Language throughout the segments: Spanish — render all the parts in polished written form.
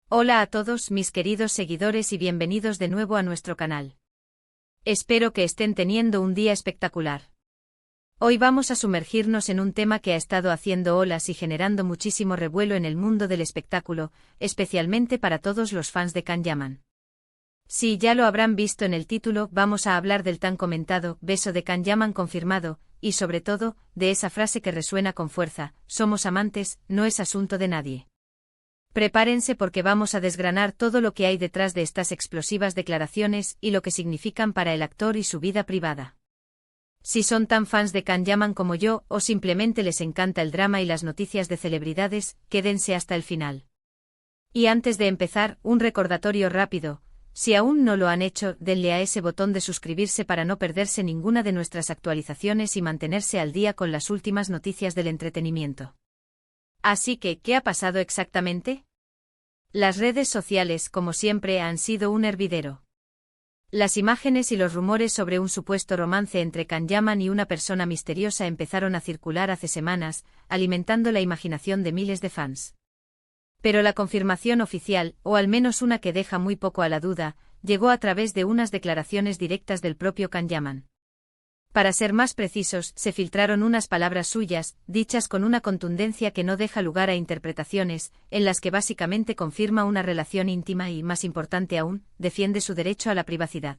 Hola a todos mis queridos seguidores y bienvenidos de nuevo a nuestro canal. Espero que estén teniendo un día espectacular. Hoy vamos a sumergirnos en un tema que ha estado haciendo olas y generando muchísimo revuelo en el mundo del espectáculo, especialmente para todos los fans de Can Yaman. Sí, ya lo habrán visto en el título, vamos a hablar del tan comentado beso de Can Yaman confirmado, y sobre todo, de esa frase que resuena con fuerza: somos amantes, no es asunto de nadie. Prepárense porque vamos a desgranar todo lo que hay detrás de estas explosivas declaraciones y lo que significan para el actor y su vida privada. Si son tan fans de Can Yaman como yo, o simplemente les encanta el drama y las noticias de celebridades, quédense hasta el final. Y antes de empezar, un recordatorio rápido: si aún no lo han hecho, denle a ese botón de suscribirse para no perderse ninguna de nuestras actualizaciones y mantenerse al día con las últimas noticias del entretenimiento. Así que, ¿qué ha pasado exactamente? Las redes sociales, como siempre, han sido un hervidero. Las imágenes y los rumores sobre un supuesto romance entre Can Yaman y una persona misteriosa empezaron a circular hace semanas, alimentando la imaginación de miles de fans. Pero la confirmación oficial, o al menos una que deja muy poco a la duda, llegó a través de unas declaraciones directas del propio Can Yaman. Para ser más precisos, se filtraron unas palabras suyas, dichas con una contundencia que no deja lugar a interpretaciones, en las que básicamente confirma una relación íntima y, más importante aún, defiende su derecho a la privacidad.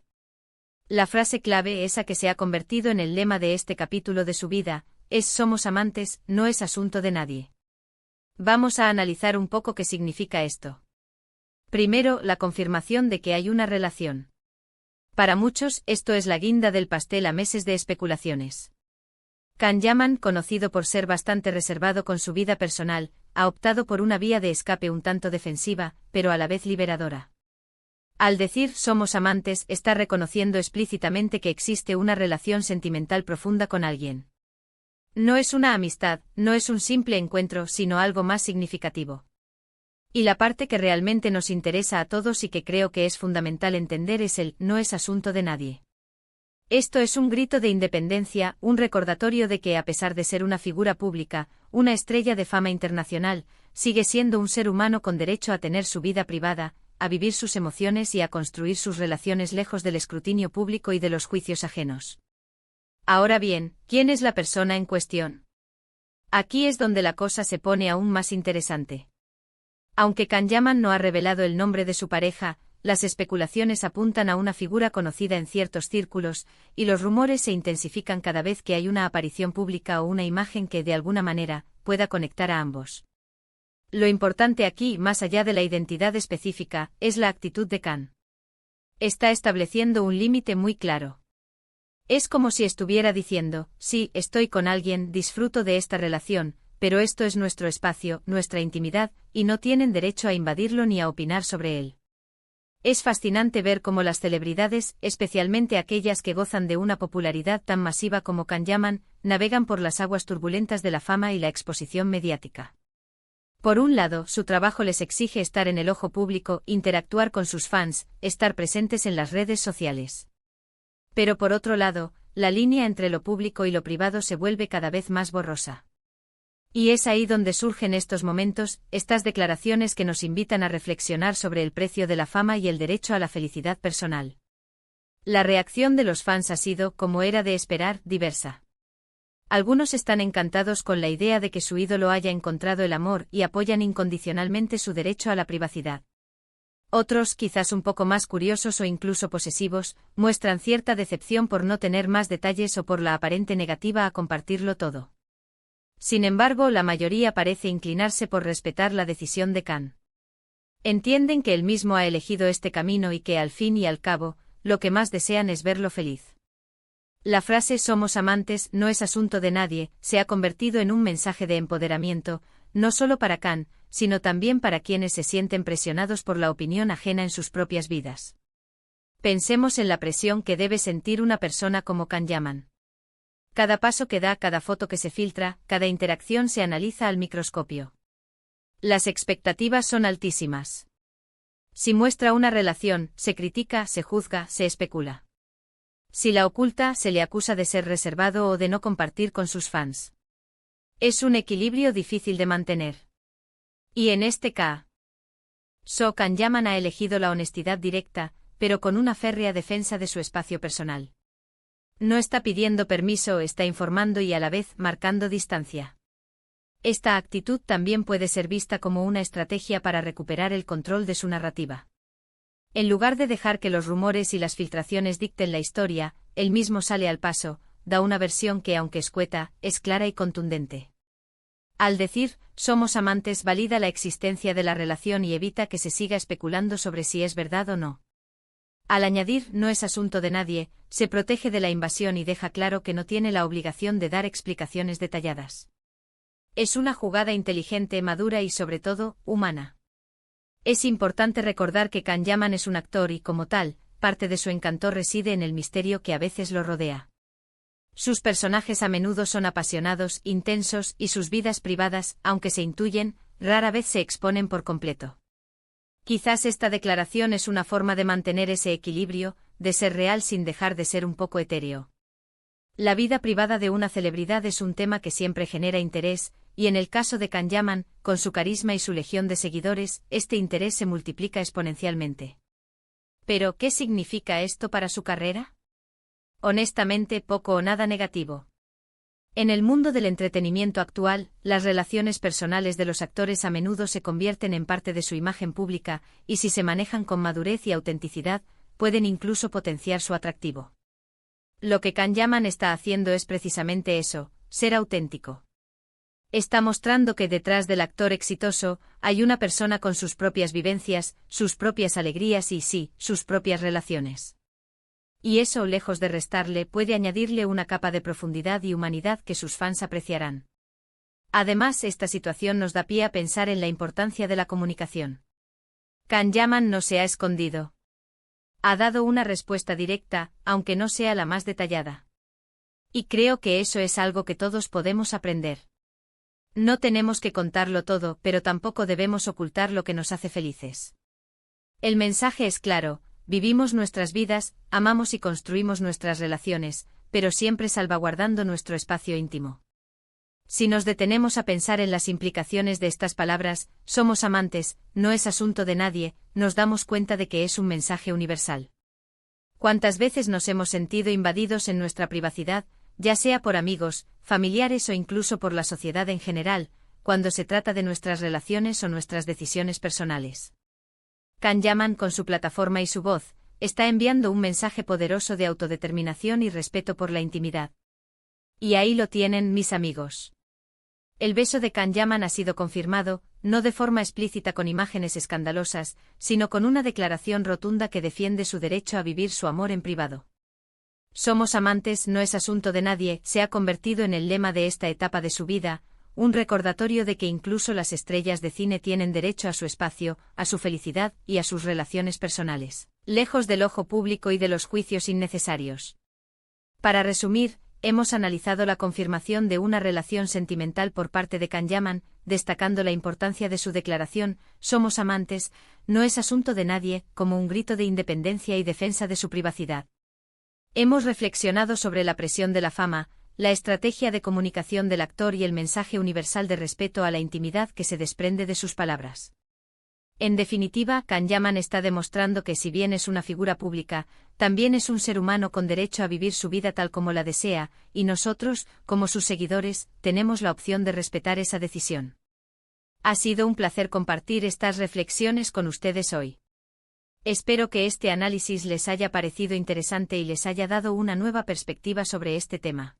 La frase clave, esa que se ha convertido en el lema de este capítulo de su vida, es: somos amantes, no es asunto de nadie. Vamos a analizar un poco qué significa esto. Primero, la confirmación de que hay una relación. Para muchos, esto es la guinda del pastel a meses de especulaciones. Can Yaman, conocido por ser bastante reservado con su vida personal, ha optado por una vía de escape un tanto defensiva, pero a la vez liberadora. Al decir somos amantes, está reconociendo explícitamente que existe una relación sentimental profunda con alguien. No es una amistad, no es un simple encuentro, sino algo más significativo. Y la parte que realmente nos interesa a todos y que creo que es fundamental entender es el no es asunto de nadie. Esto es un grito de independencia, un recordatorio de que a pesar de ser una figura pública, una estrella de fama internacional, sigue siendo un ser humano con derecho a tener su vida privada, a vivir sus emociones y a construir sus relaciones lejos del escrutinio público y de los juicios ajenos. Ahora bien, ¿quién es la persona en cuestión? Aquí es donde la cosa se pone aún más interesante. Aunque Can Yaman no ha revelado el nombre de su pareja, las especulaciones apuntan a una figura conocida en ciertos círculos, y los rumores se intensifican cada vez que hay una aparición pública o una imagen que, de alguna manera, pueda conectar a ambos. Lo importante aquí, más allá de la identidad específica, es la actitud de Can. Está estableciendo un límite muy claro. Es como si estuviera diciendo: sí, estoy con alguien, disfruto de esta relación, pero esto es nuestro espacio, nuestra intimidad, y no tienen derecho a invadirlo ni a opinar sobre él. Es fascinante ver cómo las celebridades, especialmente aquellas que gozan de una popularidad tan masiva como Can Yaman, navegan por las aguas turbulentas de la fama y la exposición mediática. Por un lado, su trabajo les exige estar en el ojo público, interactuar con sus fans, estar presentes en las redes sociales. Pero por otro lado, la línea entre lo público y lo privado se vuelve cada vez más borrosa. Y es ahí donde surgen estos momentos, estas declaraciones que nos invitan a reflexionar sobre el precio de la fama y el derecho a la felicidad personal. La reacción de los fans ha sido, como era de esperar, diversa. Algunos están encantados con la idea de que su ídolo haya encontrado el amor y apoyan incondicionalmente su derecho a la privacidad. Otros, quizás un poco más curiosos o incluso posesivos, muestran cierta decepción por no tener más detalles o por la aparente negativa a compartirlo todo. Sin embargo, la mayoría parece inclinarse por respetar la decisión de Can. Entienden que él mismo ha elegido este camino y que, al fin y al cabo, lo que más desean es verlo feliz. La frase somos amantes, no es asunto de nadie, se ha convertido en un mensaje de empoderamiento, no solo para Can, sino también para quienes se sienten presionados por la opinión ajena en sus propias vidas. Pensemos en la presión que debe sentir una persona como Can Yaman. Cada paso que da, cada foto que se filtra, cada interacción se analiza al microscopio. Las expectativas son altísimas. Si muestra una relación, se critica, se juzga, se especula. Si la oculta, se le acusa de ser reservado o de no compartir con sus fans. Es un equilibrio difícil de mantener. Y en este So Kan-yaman ha elegido la honestidad directa, pero con una férrea defensa de su espacio personal. No está pidiendo permiso, está informando y a la vez marcando distancia. Esta actitud también puede ser vista como una estrategia para recuperar el control de su narrativa. En lugar de dejar que los rumores y las filtraciones dicten la historia, él mismo sale al paso, da una versión que, aunque escueta, es clara y contundente. Al decir, somos amantes, valida la existencia de la relación y evita que se siga especulando sobre si es verdad o no. Al añadir, no es asunto de nadie, se protege de la invasión y deja claro que no tiene la obligación de dar explicaciones detalladas. Es una jugada inteligente, madura y sobre todo, humana. Es importante recordar que Kan-yaman es un actor y, como tal, parte de su encanto reside en el misterio que a veces lo rodea. Sus personajes a menudo son apasionados, intensos, y sus vidas privadas, aunque se intuyen, rara vez se exponen por completo. Quizás esta declaración es una forma de mantener ese equilibrio, de ser real sin dejar de ser un poco etéreo. La vida privada de una celebridad es un tema que siempre genera interés, y en el caso de Kan-yaman, con su carisma y su legión de seguidores, este interés se multiplica exponencialmente. ¿Pero qué significa esto para su carrera? Honestamente, poco o nada negativo. En el mundo del entretenimiento actual, las relaciones personales de los actores a menudo se convierten en parte de su imagen pública, y si se manejan con madurez y autenticidad, pueden incluso potenciar su atractivo. Lo que Kan-yaman está haciendo es precisamente eso, ser auténtico. Está mostrando que detrás del actor exitoso, hay una persona con sus propias vivencias, sus propias alegrías y sí, sus propias relaciones. Y eso, lejos de restarle, puede añadirle una capa de profundidad y humanidad que sus fans apreciarán. Además, esta situación nos da pie a pensar en la importancia de la comunicación. Kan-yaman no se ha escondido. Ha dado una respuesta directa, aunque no sea la más detallada. Y creo que eso es algo que todos podemos aprender. No tenemos que contarlo todo, pero tampoco debemos ocultar lo que nos hace felices. El mensaje es claro. Vivimos nuestras vidas, amamos y construimos nuestras relaciones, pero siempre salvaguardando nuestro espacio íntimo. Si nos detenemos a pensar en las implicaciones de estas palabras, somos amantes, no es asunto de nadie, nos damos cuenta de que es un mensaje universal. ¿Cuántas veces nos hemos sentido invadidos en nuestra privacidad, ya sea por amigos, familiares o incluso por la sociedad en general, cuando se trata de nuestras relaciones o nuestras decisiones personales? Kan-yaman, con su plataforma y su voz, está enviando un mensaje poderoso de autodeterminación y respeto por la intimidad. Y ahí lo tienen, mis amigos. El beso de Kan-yaman ha sido confirmado, no de forma explícita con imágenes escandalosas, sino con una declaración rotunda que defiende su derecho a vivir su amor en privado. Somos amantes, no es asunto de nadie, se ha convertido en el lema de esta etapa de su vida, un recordatorio de que incluso las estrellas de cine tienen derecho a su espacio, a su felicidad y a sus relaciones personales, lejos del ojo público y de los juicios innecesarios. Para resumir, hemos analizado la confirmación de una relación sentimental por parte de Kan-yaman, destacando la importancia de su declaración, somos amantes, no es asunto de nadie, como un grito de independencia y defensa de su privacidad. Hemos reflexionado sobre la presión de la fama, la estrategia de comunicación del actor y el mensaje universal de respeto a la intimidad que se desprende de sus palabras. En definitiva, Kan-yaman está demostrando que si bien es una figura pública, también es un ser humano con derecho a vivir su vida tal como la desea, y nosotros, como sus seguidores, tenemos la opción de respetar esa decisión. Ha sido un placer compartir estas reflexiones con ustedes hoy. Espero que este análisis les haya parecido interesante y les haya dado una nueva perspectiva sobre este tema.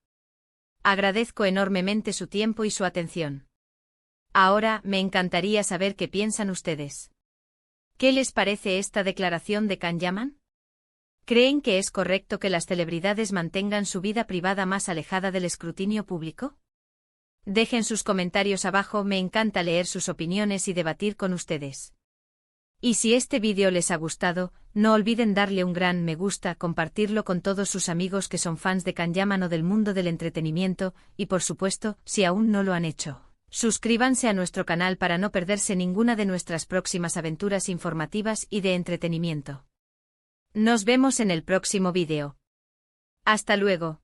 Agradezco enormemente su tiempo y su atención. Ahora, me encantaría saber qué piensan ustedes. ¿Qué les parece esta declaración de Kan-yaman? ¿Creen que es correcto que las celebridades mantengan su vida privada más alejada del escrutinio público? Dejen sus comentarios abajo, me encanta leer sus opiniones y debatir con ustedes. Y si este vídeo les ha gustado, no olviden darle un gran me gusta, compartirlo con todos sus amigos que son fans de Kan-yaman o del mundo del entretenimiento, y por supuesto, si aún no lo han hecho, suscríbanse a nuestro canal para no perderse ninguna de nuestras próximas aventuras informativas y de entretenimiento. Nos vemos en el próximo vídeo. Hasta luego.